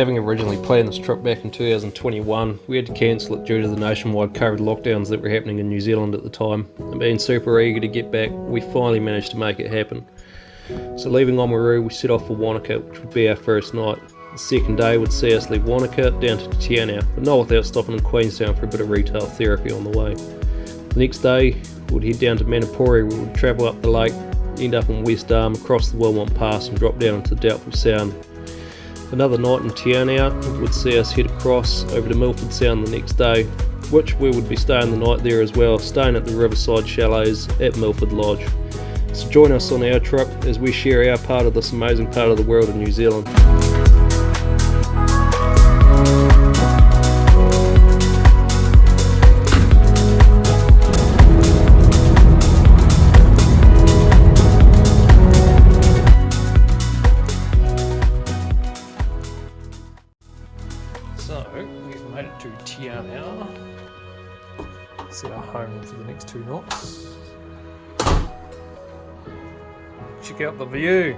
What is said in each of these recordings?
Having originally planned this trip back in 2021, we had to cancel it due to the nationwide COVID lockdowns that were happening in New Zealand at the time, and being super eager to get back, we finally managed to make it happen. So leaving Oamaru, we set off for Wanaka, which would be our first night. The second day would see us leave Wanaka down to Te Anau, but not without stopping in Queenstown for a bit of retail therapy on the way. The next day, we'd head down to Manapuri, where we'd travel up the lake, end up in West Arm, across the Wilmot Pass and drop down into Doubtful Sound. Another night in Te Anau would see us head across over to Milford Sound the next day, which we would be staying the night there as well, staying at the Riverside Chalets at Milford Lodge. So join us on our trip as we share our part of this amazing part of the world in New Zealand. So, we've made it to Te Anau. It's our home for the next 2 nights. Check out the view.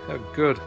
How good.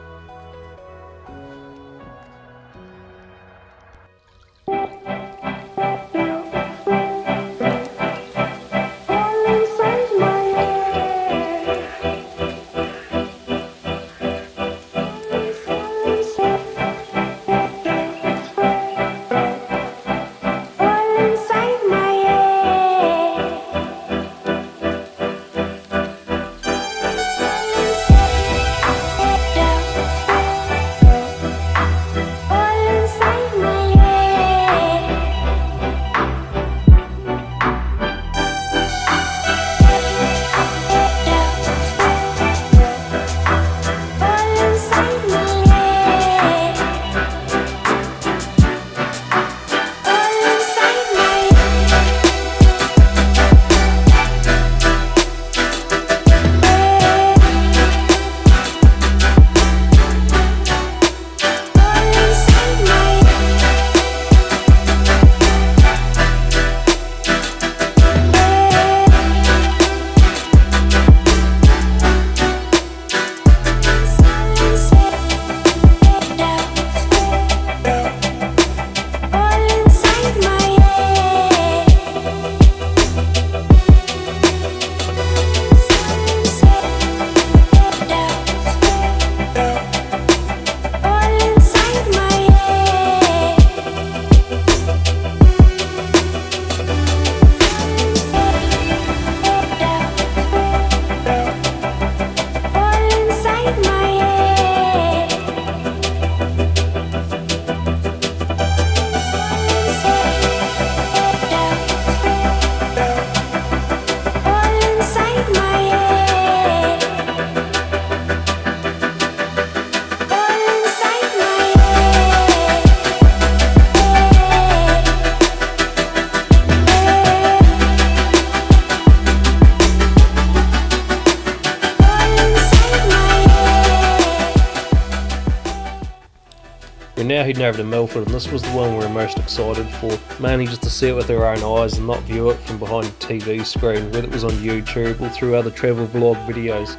We're now heading over to Milford, and this was the one we were most excited for, mainly just to see it with our own eyes and not view it from behind a TV screen, whether it was on YouTube or through other travel vlog videos.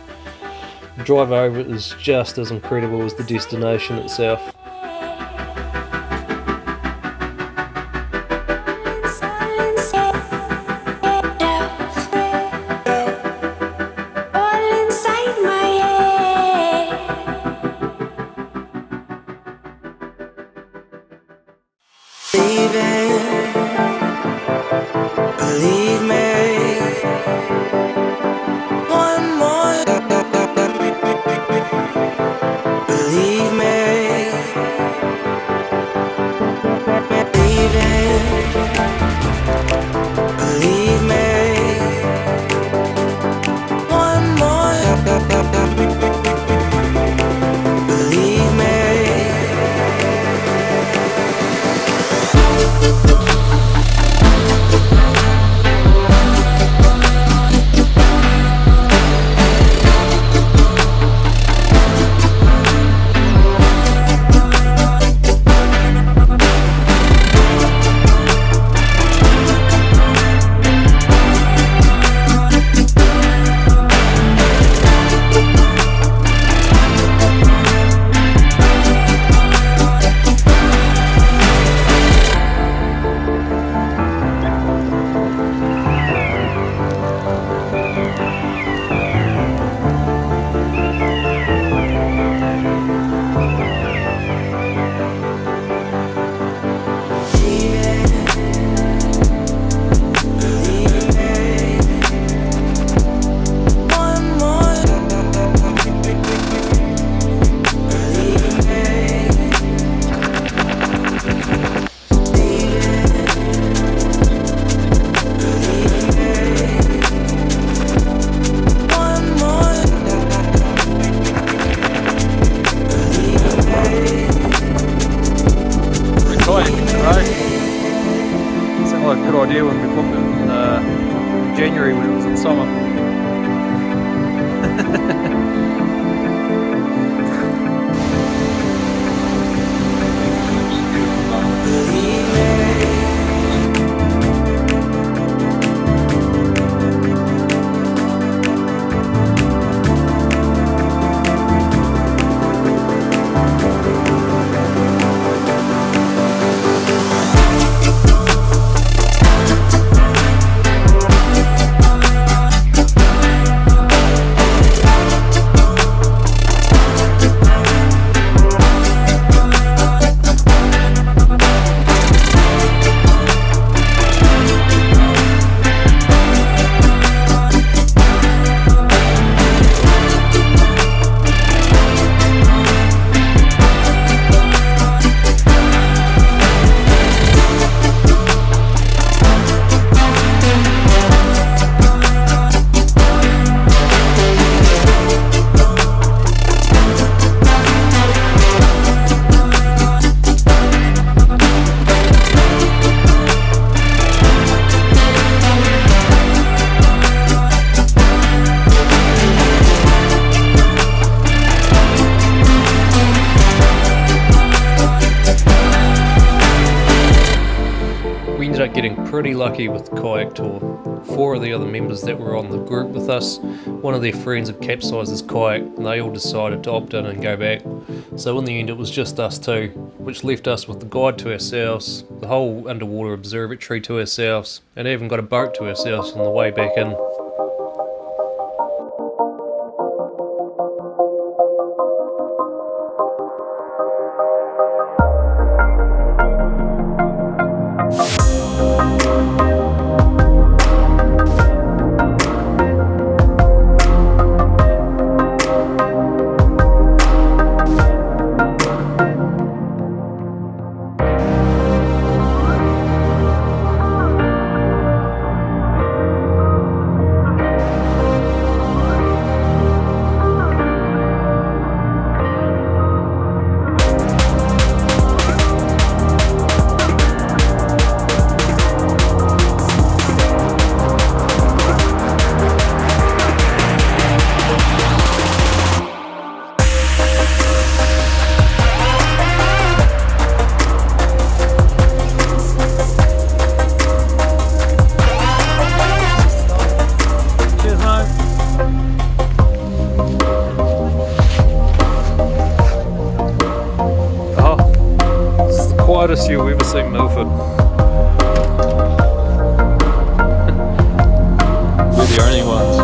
The drive over is just as incredible as the destination itself. Believe me, one more. Believe me. pretty lucky with the kayak tour. 4 of the other members that were on the group with us, one of their friends had capsized his kayak and they all decided to opt in and go back. So in the end it was just us 2, which left us with the guide to ourselves, the whole underwater observatory to ourselves, and even got a boat to ourselves on the way back in. Quietest you'll ever see Milford. We're the only ones.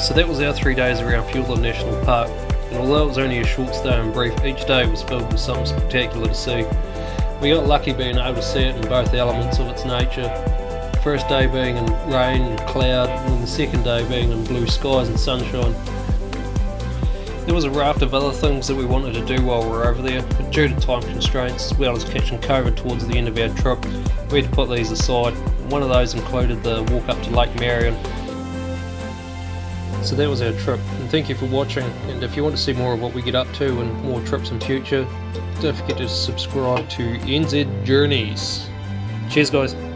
So that was our 3 days around Fiordland National Park, and although it was only a short stay and brief, each day was filled with something spectacular to see. We got lucky being able to see it in both elements of its nature. first day being in rain and cloud, and then the second day being in blue skies and sunshine. There was a raft of other things that we wanted to do while we were over there, but due to time constraints as well as catching COVID towards the end of our trip, we had to put these aside. One of those included the walk up to Lake Marion. So that was our trip, and thank you for watching, and if you want to see more of what we get up to and more trips in future, don't forget to subscribe to NZ Journeys. Cheers guys.